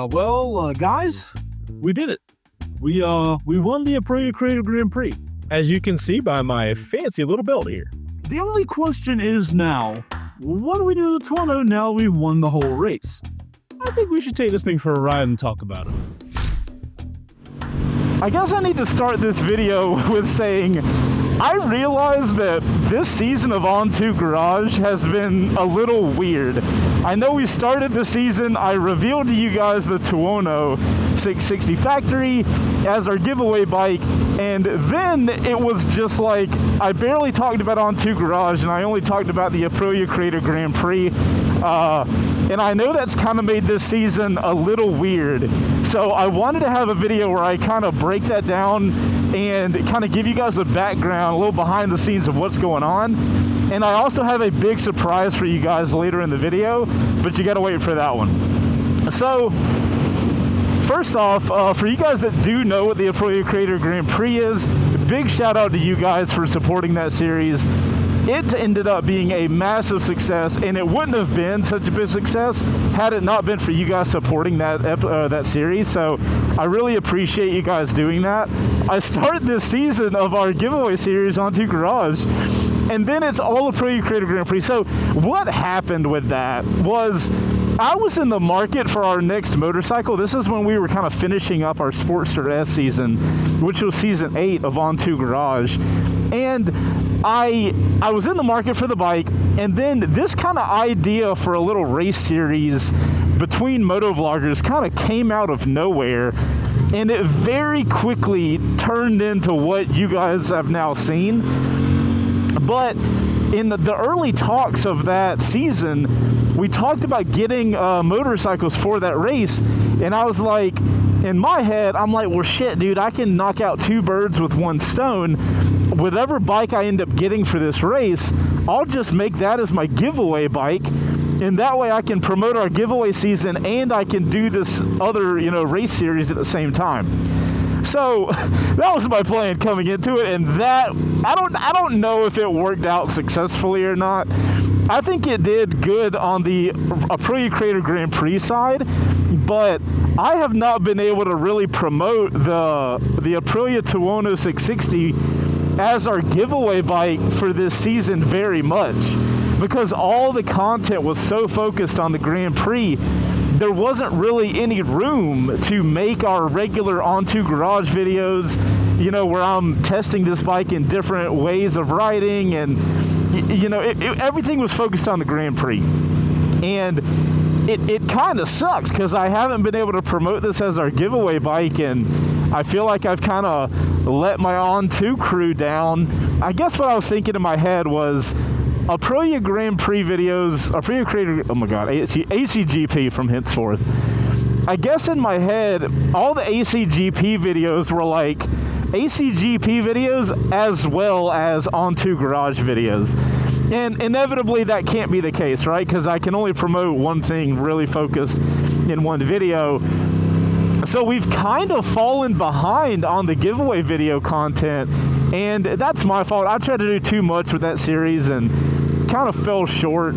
Guys, we did it. We won the Aprilia Creator Grand Prix, as you can see by my fancy little belt here. The only question is now, what do we do to Tuono now we won the whole race? I think we should take this thing for a ride and talk about it. I guess I need to start this video with saying I realize that this season of On2 Garage has been a little weird. I know we started the season, I revealed to you guys the Tuono 660 Factory as our giveaway bike, and then it was just like I barely talked about On2 Garage and I only talked about the Aprilia Creator Grand Prix. And I know that's kind of made this season a little weird. So I wanted to have a video where I kind of break that down and kind of give you guys a background, a little behind the scenes of what's going on. And I also have a big surprise for you guys later in the video, but you got to wait for that one. So first off, for you guys that do know what the Aprilia Creator Grand Prix is, big shout out to you guys for supporting that series. It ended up being a massive success, and it wouldn't have been such a big success had it not been for you guys supporting that series. So I really appreciate you guys doing that. I started this season of our giveaway series On2 Garage, and then it's all Aprilia Creator Grand Prix. So what happened with that was I was in the market for our next motorcycle. This is when we were kind of finishing up our Sportster S season, which was season 8 of On2 Garage. And I was in the market for the bike, and then this kind of idea for a little race series between motovloggers kind of came out of nowhere, and it very quickly turned into what you guys have now seen. But in the early talks of that season, we talked about getting motorcycles for that race, and I was like, in my head, I'm like, well, shit, dude, I can knock out 2 birds with 1 stone. Whatever bike I end up getting for this race, I'll just make that as my giveaway bike, and that way I can promote our giveaway season and I can do this other, race series at the same time. So that was my plan coming into it, and that I don't know if it worked out successfully or not. I think it did good on the Aprilia Creator Grand Prix side, but I have not been able to really promote the Aprilia Tuono 660 as our giveaway bike for this season very much, because all the content was so focused on the Grand Prix. There wasn't really any room to make our regular On2 Garage videos, where I'm testing this bike in different ways of riding, and everything was focused on the Grand Prix. And it kind of sucks because I haven't been able to promote this as our giveaway bike, and I feel like I've kind of let my On2 crew down. I guess what I was thinking in my head was Aprilia Grand Prix videos, Aprilia Creator, oh my god, ACGP from henceforth. I guess in my head, all the ACGP videos were like ACGP videos as well as On2 Garage videos. And inevitably that can't be the case, right? Because I can only promote one thing really focused in one video. So we've kind of fallen behind on the giveaway video content, and that's my fault. I tried to do too much with that series and kind of fell short,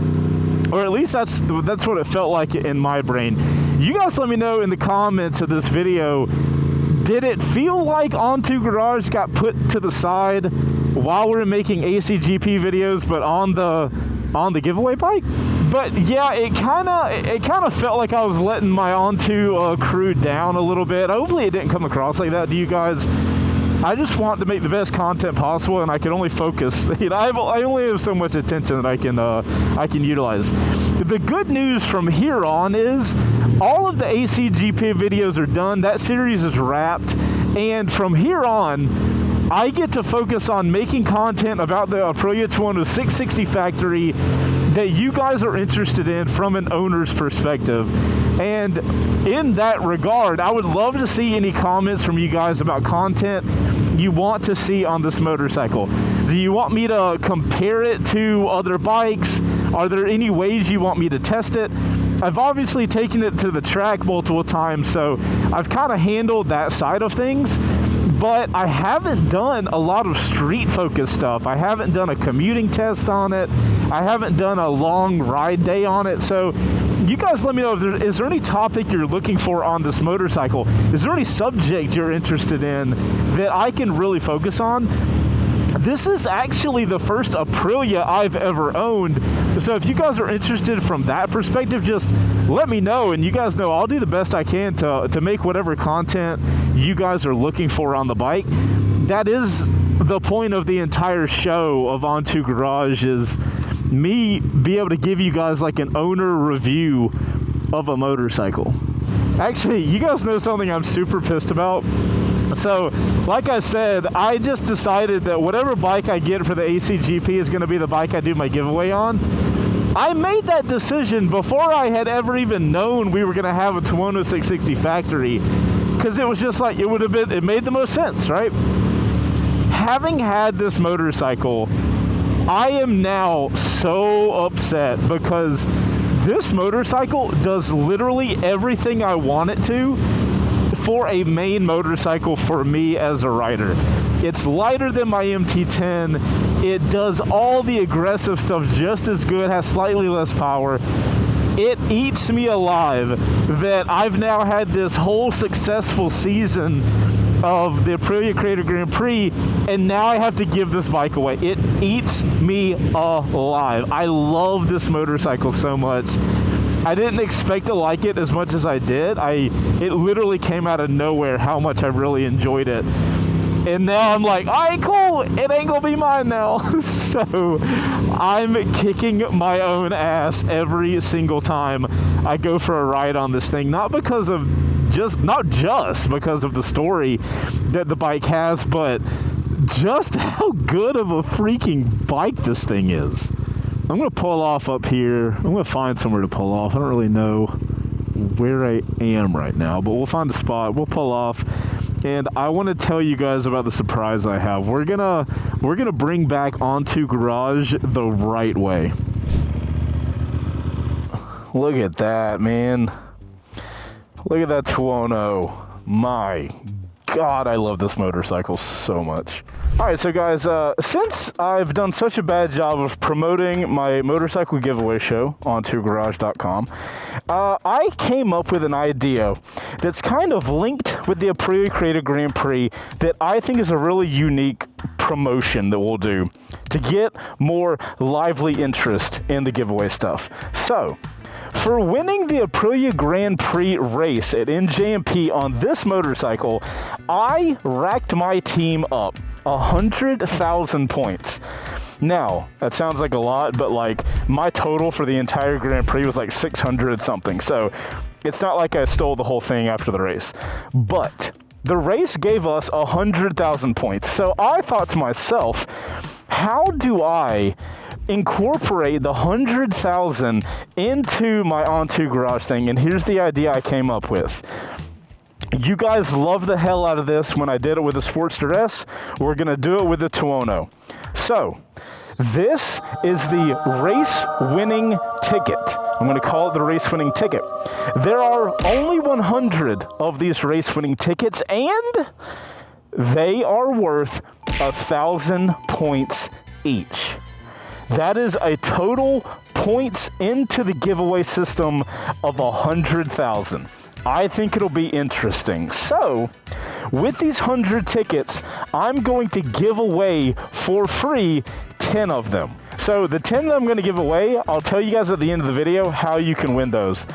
or at least that's what it felt like in my brain. You guys let me know in the comments of this video, did it feel like On2 Garage got put to the side while we were making ACGP videos, but on the giveaway bike? But yeah, it kind of felt like I was letting my On2 crew down a little bit. Hopefully it didn't come across like that to you guys. I just want to make the best content possible, and I can only focus. I only have so much attention that I can utilize. The good news from here on is all of the ACGP videos are done. That series is wrapped, and from here on, I get to focus on making content about the Aprilia Tuono 660 Factory that you guys are interested in from an owner's perspective. And in that regard, I would love to see any comments from you guys about content you want to see on this motorcycle. Do you want me to compare it to other bikes? Are there any ways you want me to test it? I've obviously taken it to the track multiple times, so I've kind of handled that side of things. But I haven't done a lot of street-focused stuff. I haven't done a commuting test on it. I haven't done a long ride day on it. So you guys let me know, is there any topic you're looking for on this motorcycle? Is there any subject you're interested in that I can really focus on? This is actually the first Aprilia I've ever owned. So if you guys are interested from that perspective, just let me know. And you guys know I'll do the best I can to make whatever content you guys are looking for on the bike. That is the point of the entire show of On2 Garage, is me be able to give you guys like an owner review of a motorcycle. Actually, you guys know something I'm super pissed about? So, like I said, I just decided that whatever bike I get for the ACGP is going to be the bike I do my giveaway on. I made that decision before I had ever even known we were going to have a Tuono 660 factory, because it was just like, it made the most sense, right? Having had this motorcycle, I am now so upset because this motorcycle does literally everything I want it to for a main motorcycle for me as a rider. It's lighter than my MT-10. It does all the aggressive stuff just as good, has slightly less power. It eats me alive that I've now had this whole successful season of the Aprilia Creator Grand Prix, and now I have to give this bike away. It eats me alive. I love this motorcycle so much. I didn't expect to like it as much as I did. It literally came out of nowhere how much I really enjoyed it. And now I'm like, all right, cool, it ain't gonna be mine now. So I'm kicking my own ass every single time I go for a ride on this thing. Not just because of the story that the bike has, but just how good of a freaking bike this thing is. I'm going to pull off up here. I'm going to find somewhere to pull off. I don't really know where I am right now, but we'll find a spot. We'll pull off, and I want to tell you guys about the surprise I have. We're gonna bring back On2 Garage the right way. Look at that, man. Look at that Tuono. My God, I love this motorcycle so much. All right, so guys, since I've done such a bad job of promoting my motorcycle giveaway show on ontogarage.com, I came up with an idea that's kind of linked with the Aprilia Creator Grand Prix that I think is a really unique promotion that we'll do to get more lively interest in the giveaway stuff. So, for winning the Aprilia Grand Prix race at NJMP on this motorcycle, I racked my team up 100,000 points. Now, that sounds like a lot, but like my total for the entire Grand Prix was like 600 something. So it's not like I stole the whole thing after the race. But the race gave us 100,000 points. So I thought to myself, how do I incorporate the 100,000 into my On2 Garage thing? And here's the idea I came up with. You guys love the hell out of this when I did it with the Sportster S. We're going to do it with the Tuono. So, this is the race-winning ticket. I'm going to call it the race-winning ticket. There are only 100 of these race-winning tickets, and they are worth 1,000 points each. That is a total points into the giveaway system of 100,000. I think it'll be interesting. So, with these 100 tickets, I'm going to give away for free 10 of them. So the 10 that I'm going to give away, I'll tell you guys at the end of the video how you can win those.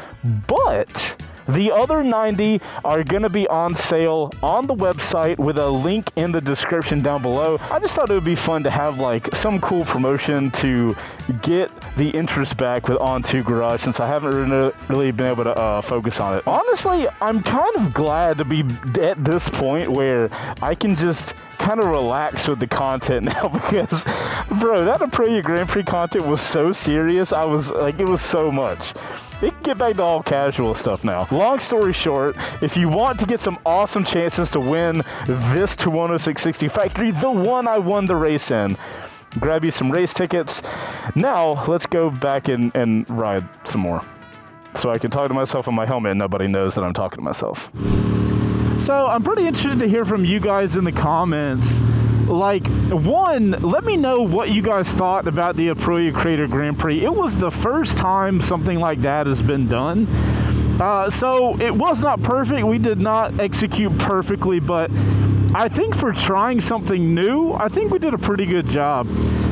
But the other 90 are going to be on sale on the website with a link in the description down below. I just thought it would be fun to have like some cool promotion to get the interest back with On2 Garage, since I haven't really been able to focus on it. Honestly, I'm kind of glad to be at this point where I can just kind of relax with the content now, because bro, that Aprilia Grand Prix content was so serious. I was like, it was so much. It can get back to all casual stuff now. Long story short, if you want to get some awesome chances to win this Tuono 660 factory, the one I won the race in, grab you some race tickets. Now, let's go back and ride some more, so I can talk to myself on my helmet and nobody knows that I'm talking to myself. So I'm pretty interested to hear from you guys in the comments. Like, one, let me know what you guys thought about the Aprilia Creator Grand Prix. It was the first time something like that has been done. So it was not perfect. We did not execute perfectly, but I think for trying something new, I think we did a pretty good job.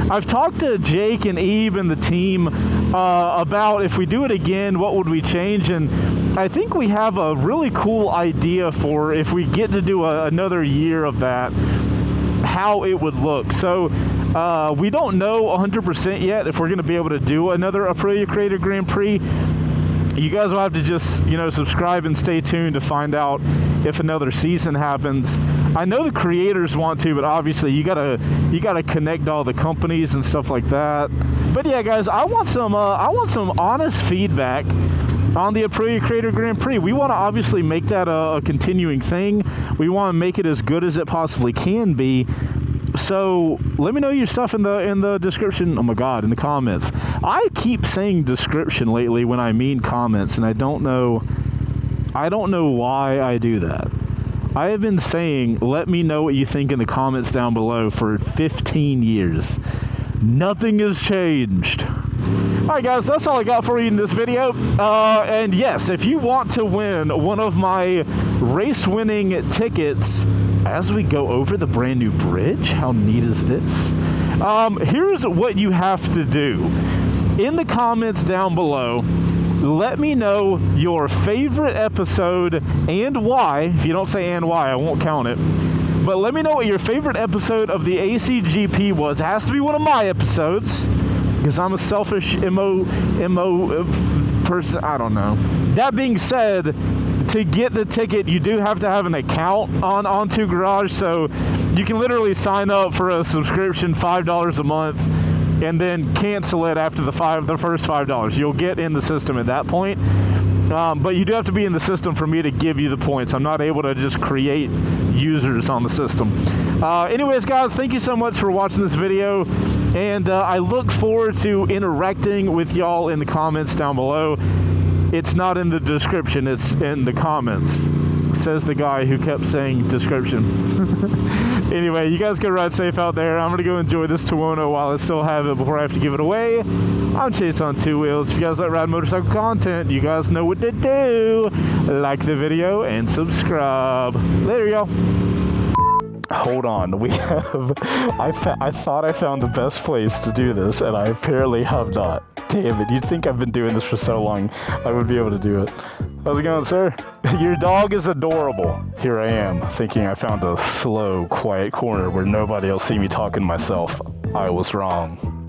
I've talked to Jake and Ebe and the team about if we do it again, what would we change? And I think we have a really cool idea for if we get to do another year of that, how it would look. So we don't know 100% yet if we're going to be able to do another Aprilia Creator Grand Prix. You guys will have to just, subscribe and stay tuned to find out if another season happens. I know the creators want to, but obviously you gotta connect all the companies and stuff like that. But yeah, guys, I want some honest feedback on the Aprilia Creator Grand Prix. We want to obviously make that a continuing thing. We want to make it as good as it possibly can be. So let me know your stuff in the description. Oh my God, in the comments. I keep saying description lately when I mean comments, and I don't know why I do that. I have been saying, let me know what you think in the comments down below for 15 years. Nothing has changed. Alright guys, that's all I got for you in this video. And yes, if you want to win one of my race-winning tickets as we go over the brand new bridge, how neat is this? Here's what you have to do. In the comments down below, let me know your favorite episode and why. If you don't say and why, I won't count it. But let me know what your favorite episode of the ACGP was. It has to be one of my episodes, because I'm a selfish MO person. I don't know. That being said, to get the ticket, you do have to have an account on On2 Garage, so you can literally sign up for a subscription, $5 a month, and then cancel it after the first $5. You'll get in the system at that point. But you do have to be in the system for me to give you the points. I'm not able to just create users on the system. Anyways, guys, thank you so much for watching this video. And I look forward to interacting with y'all in the comments down below. It's not in the description, it's in the comments. Says the guy who kept saying description. Anyway, you guys can ride safe out there. I'm going to go enjoy this Tuono while I still have it before I have to give it away. I'm Chaseontwowheels. If you guys like ride motorcycle content, you guys know what to do. Like the video and subscribe. Later, y'all. Hold on, we have, I thought I found the best place to do this, and I apparently have not. Damn it, you'd think I've been doing this for so long, I would be able to do it. How's it going, sir? Your dog is adorable. Here I am, thinking I found a slow, quiet corner where nobody will see me talking to myself. I was wrong.